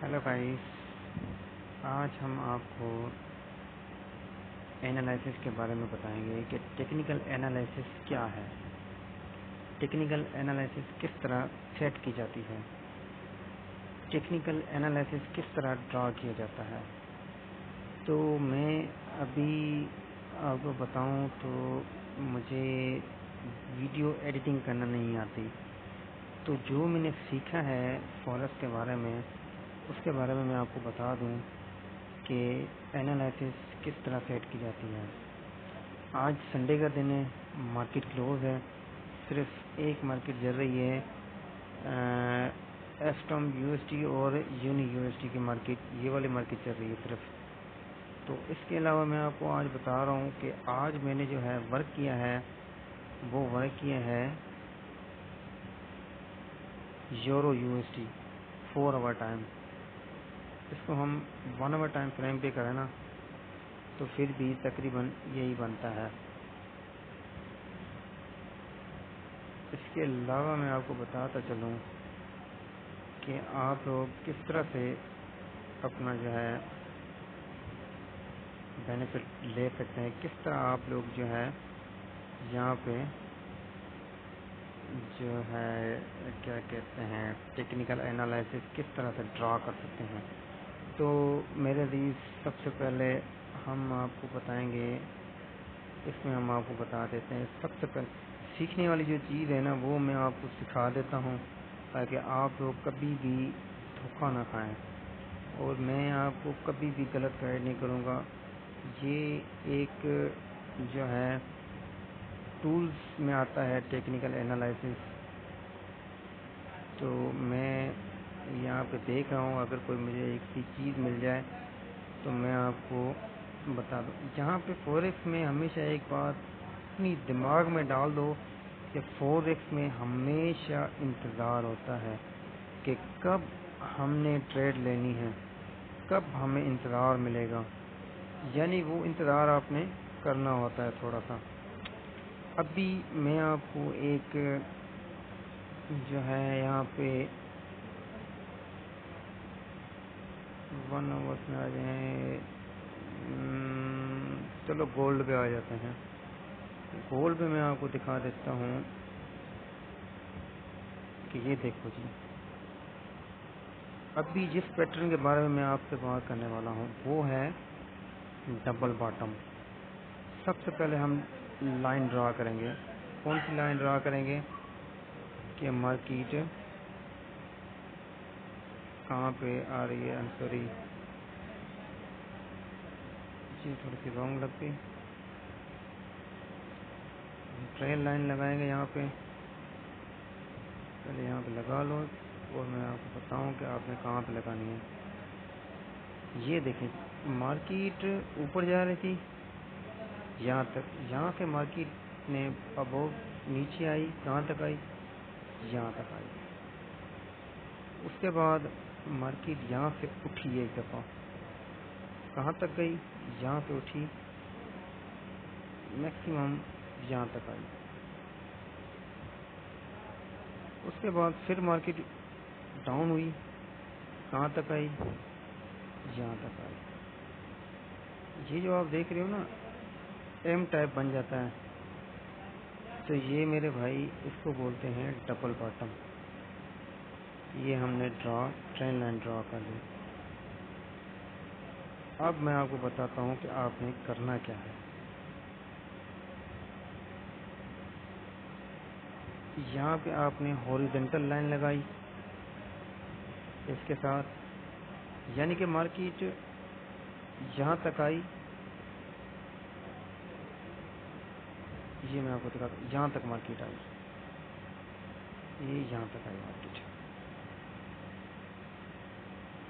Hello guys. आज हम आपको एनालिसिस के बारे में बताएंगे कि टेक्निकल एनालिसिस क्या है, टेक्निकल एनालिसिस किस तरह सेट की जाती है, टेक्निकल एनालिसिस किस तरह ड्रा किया जाता है। तो मैं अभी आपको बताऊं तो मुझे वीडियो एडिटिंग करना नहीं आती, तो जो मैंने सीखा है फॉरेस्ट के बारे में उसके बारे में मैं आपको बता दूं कि एनालिसिस किस तरह सेट की जाती है। आज संडे का दिन है, मार्केट क्लोज है, सिर्फ एक मार्केट चल रही है एस्टॉम यूएसटी और यूनी यूएसटी की मार्केट, ये वाली मार्केट चल रही है सिर्फ। तो इसके अलावा मैं आपको आज बता रहा हूँ कि आज मैंने जो है वर्क किया है वो वर्क किया है यूरो यूएसटी 4 आवर टाइम। इसको हम 1 आवर टाइम फ्रेम पे करें ना तो फिर भी तकरीबन यही बनता है। इसके अलावा मैं आपको बताता चलूँ कि आप लोग किस तरह से अपना जो है बेनिफिट ले सकते हैं, किस तरह आप लोग जो है यहाँ पे जो है क्या कहते हैं टेक्निकल एनालिसिस किस तरह से ड्रा कर सकते हैं। तो मेरे अजीज, सबसे पहले हम आपको बताएंगे, इसमें हम आपको बता देते हैं, सबसे पहले सीखने वाली जो चीज़ है ना वो मैं आपको सिखा देता हूँ ताकि आप लोग कभी भी धोखा ना खाएं, और मैं आपको कभी भी गलत गाइड नहीं करूँगा। ये एक जो है टूल्स में आता है टेक्निकल एनालिसिस। तो मैं यहाँ पे देख रहा हूँ, अगर कोई मुझे एक सी चीज़ मिल जाए तो मैं आपको बता दूँ। यहाँ पे फॉरेक्स में हमेशा एक बात अपनी दिमाग में डाल दो कि फॉरेक्स में हमेशा इंतज़ार होता है कि कब हमने ट्रेड लेनी है, कब हमें इंतज़ार मिलेगा, यानी वो इंतज़ार आपने करना होता है थोड़ा सा। अभी मैं आपको एक जो है यहाँ पे 1 आवर्स में आ जाए, चलो गोल्ड पे आ जाते हैं। गोल्ड पे मैं आपको दिखा देता हूँ कि ये देखो जी, अभी जिस पैटर्न के बारे में मैं आपसे बात करने वाला हूँ वो है डबल बॉटम। सबसे पहले हम लाइन ड्रा करेंगे। कौन सी लाइन ड्रा करेंगे कि मार्केट कहाँ पे आ रही है। सॉरी जी, थोड़ी सी रॉन्ग लग गई। ट्रेल लाइन लगाएंगे यहाँ पे, पहले यहाँ पे लगा लो और मैं आपको बताऊँ कि आपने कहाँ पे लगानी है। ये देखें, मार्केट ऊपर जा रही थी यहाँ तक, यहाँ से मार्केट ने अब नीचे आई, कहाँ तक आई, यहाँ तक आई। उसके बाद मार्केट यहाँ से उठी एक दफ़ा, कहाँ तक गई, यहाँ से उठी, मैक्सिमम यहाँ तक आई। उसके बाद फिर मार्केट डाउन हुई, कहाँ तक आई, यहाँ तक आई। ये जो आप देख रहे हो ना एम टाइप बन जाता है, तो ये मेरे भाई इसको बोलते हैं डबल बॉटम। ये हमने ट्रेन लाइन ड्रा कर ली। अब मैं आपको बताता हूँ कि आपने करना क्या है। यहाँ पे आपने हॉरिजॉन्टल लाइन लगाई इसके साथ, यानी कि मार्केट यहाँ तक आई, ये मैं आपको दिखाता हूँ, यहाँ तक मार्केट आई, ये यहाँ तक आई मार्केट,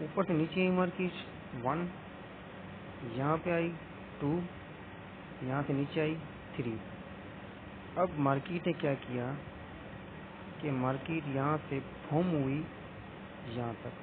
ऊपर से नीचे आई मार्केट 1, यहाँ पे आई 2, यहाँ से नीचे आई 3। अब मार्केट ने क्या किया कि मार्केट यहाँ से फॉर्म हुई यहाँ तक,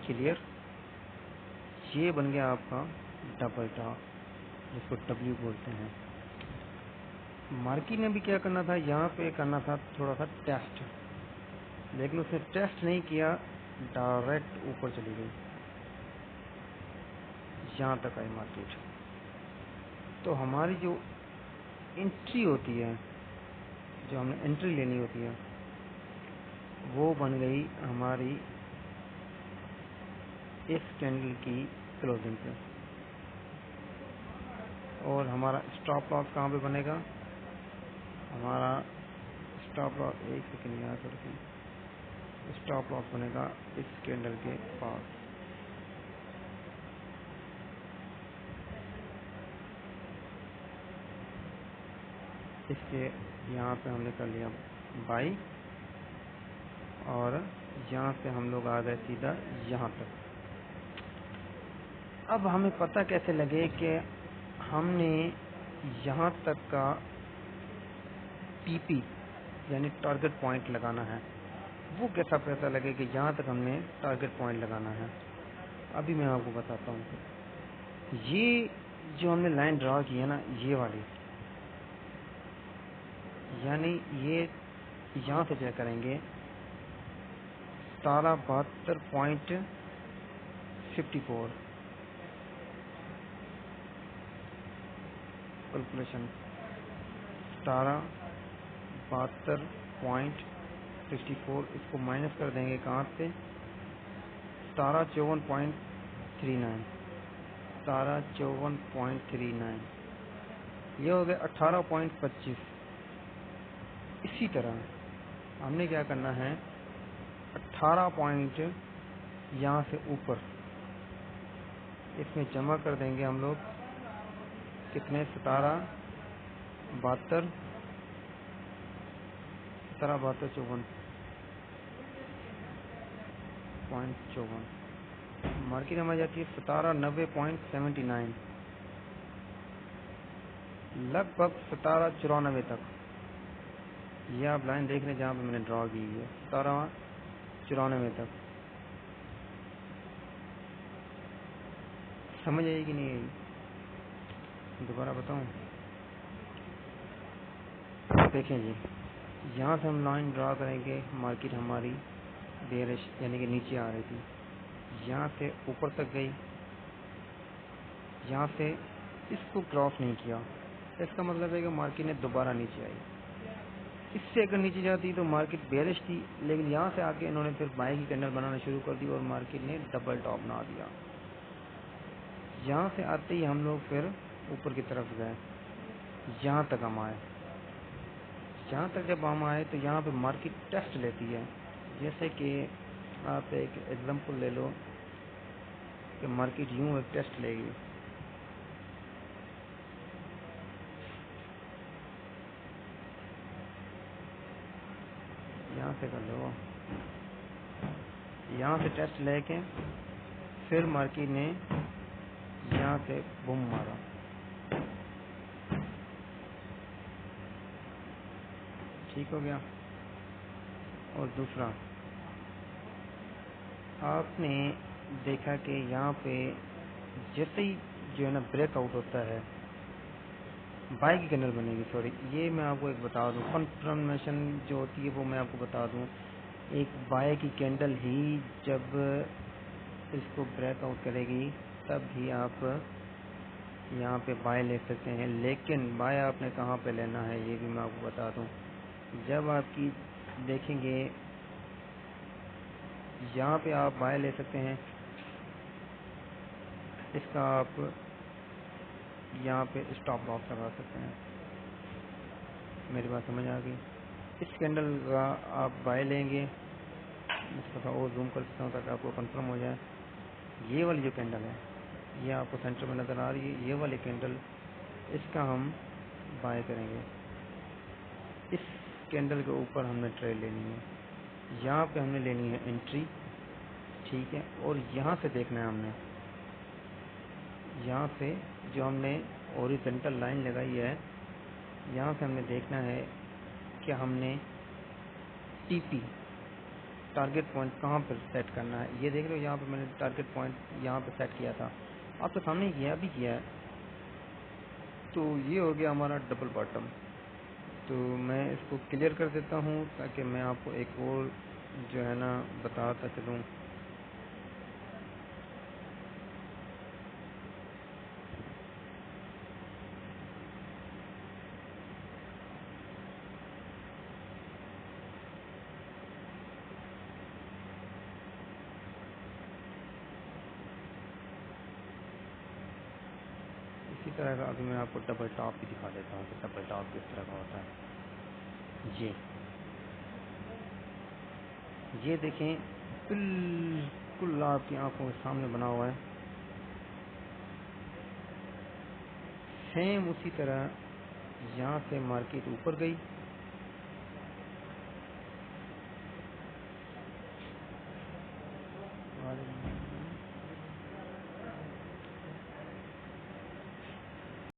क्लियर। ये बन गया आपका डबल टॉप, जिसको डब्ल्यू बोलते हैं। मार्केट ने भी क्या करना था, यहाँ पे करना था थोड़ा सा टेस्ट, लेकिन उसने टेस्ट नहीं किया, डायरेक्ट ऊपर चली गई, यहाँ तक आई मार्केट। तो हमारी जो एंट्री होती है, जो हमने एंट्री लेनी होती है, वो बन गई हमारी इस कैंडल की क्लोजिंग पे। और हमारा स्टॉप लॉस कहाँ पे बनेगा? हमारा स्टॉप लॉस, एक सेकेंड यहाँ थोड़ी सी, स्टॉप लॉस बनेगा इस कैंडल के पास। इसके यहाँ पे हमने कर लिया बाई, और यहाँ से हम लोग आ गए सीधा यहाँ तक। अब हमें पता कैसे लगे कि हमने यहाँ तक का टीपी यानी टारगेट पॉइंट लगाना है? वो कैसा पता लगे कि यहाँ तक हमने टारगेट पॉइंट लगाना है? अभी मैं आपको बताता हूँ। ये जो हमने लाइन ड्रा की है ना, ये वाली, यानी ये यहाँ से चेक करेंगे 1772.54 कैलकुलेशन, 1772.54, इसको माइनस कर देंगे कहाँ से? 1754.39, 1754.39, ये हो गया 18.25। इसी तरह हमने क्या करना है, 18 पॉइंट यहाँ से ऊपर इसमें जमा कर देंगे हम लोग। कितने? 1772, 1772.54। मार्केट हमारी जाती है 1790.79, लगभग 1794 तक। ये आप लाइन देख रहे हैं जहाँ पे मैंने ड्रॉ की है, 1794 तक। समझ आई कि नहीं आई? दोबारा बताऊं? देखें जी, यहाँ से हम लाइन ड्रॉ करेंगे। मार्केट हमारी बेरिश यानी कि नीचे आ रही थी, यहाँ से ऊपर तक गई, यहाँ से इसको क्रॉस नहीं किया, इसका मतलब है कि मार्केट ने दोबारा नीचे आई। इससे अगर नीचे जाती तो मार्केट बेरिश थी, लेकिन यहाँ से आके इन्होंने फिर बाई की कैंडल बनाना शुरू कर दी और मार्केट ने डबल टॉप बना दिया। यहाँ से आते ही हम लोग फिर ऊपर की तरफ गए, यहाँ तक हम आए। यहाँ तक जब हम आए तो यहाँ पे मार्केट टेस्ट लेती है। जैसे कि आप एक एग्जांपल ले लो कि मार्केट यूं एक टेस्ट लेगी, यहाँ से कर लो, यहाँ से टेस्ट लेके फिर मार्केट ने यहाँ से बूम मारा। ठीक हो गया। और दूसरा, आपने देखा कि यहाँ पे जैसे ही जो है ना ब्रेकआउट होता है, बाई की कैंडल बनेगी। सॉरी, ये मैं आपको एक बता दूं, कंफर्मेशन जो होती है वो मैं आपको बता दूं। एक बाई की कैंडल ही जब इसको ब्रेकआउट करेगी तब ही आप यहाँ पे बाय ले सकते हैं। लेकिन बाय आपने कहाँ पे लेना है ये भी मैं आपको बता दूं। जब आपकी देखेंगे यहाँ पे आप बाय ले सकते हैं, इसका आप यहाँ पे स्टॉप लॉस लगा सकते हैं। मेरी बात समझ आ गई? इस कैंडल का आप बाय लेंगे, इसका और जूम कर सकता हूँ ताकि आपको कंफर्म हो जाए। ये वाली जो कैंडल है, ये आपको सेंटर में नज़र आ रही है, ये वाली कैंडल, इसका हम बाय करेंगे। इस कैंडल के ऊपर हमने ट्रेड लेनी है, यहाँ पे हमने लेनी है एंट्री, ठीक है। और यहाँ से देखना है हमने, यहाँ से जो हमने हॉरिजॉन्टल लाइन लगाई है, यहाँ से हमने देखना है कि हमने टीपी टारगेट पॉइंट कहाँ पर सेट करना है। ये देख लो, यहाँ पे मैंने टारगेट पॉइंट यहाँ पे सेट किया था, आप तो सामने ही किया, अभी किया है। तो ये हो गया हमारा डबल बॉटम। तो मैं इसको क्लियर कर देता हूँ ताकि मैं आपको एक और जो है ना बताता चलूँ। اسی طرح کا ابھی میں آپ کو ڈبل ٹاپ بھی دکھا دیتا ہوں کہ ڈبل ٹاپ کس طرح کا ہوتا ہے. یہ دیکھیں بالکل آپ کی آنکھوں کے سامنے بنا ہوا ہے. سیم اسی طرح یہاں سے مارکیٹ اوپر گئی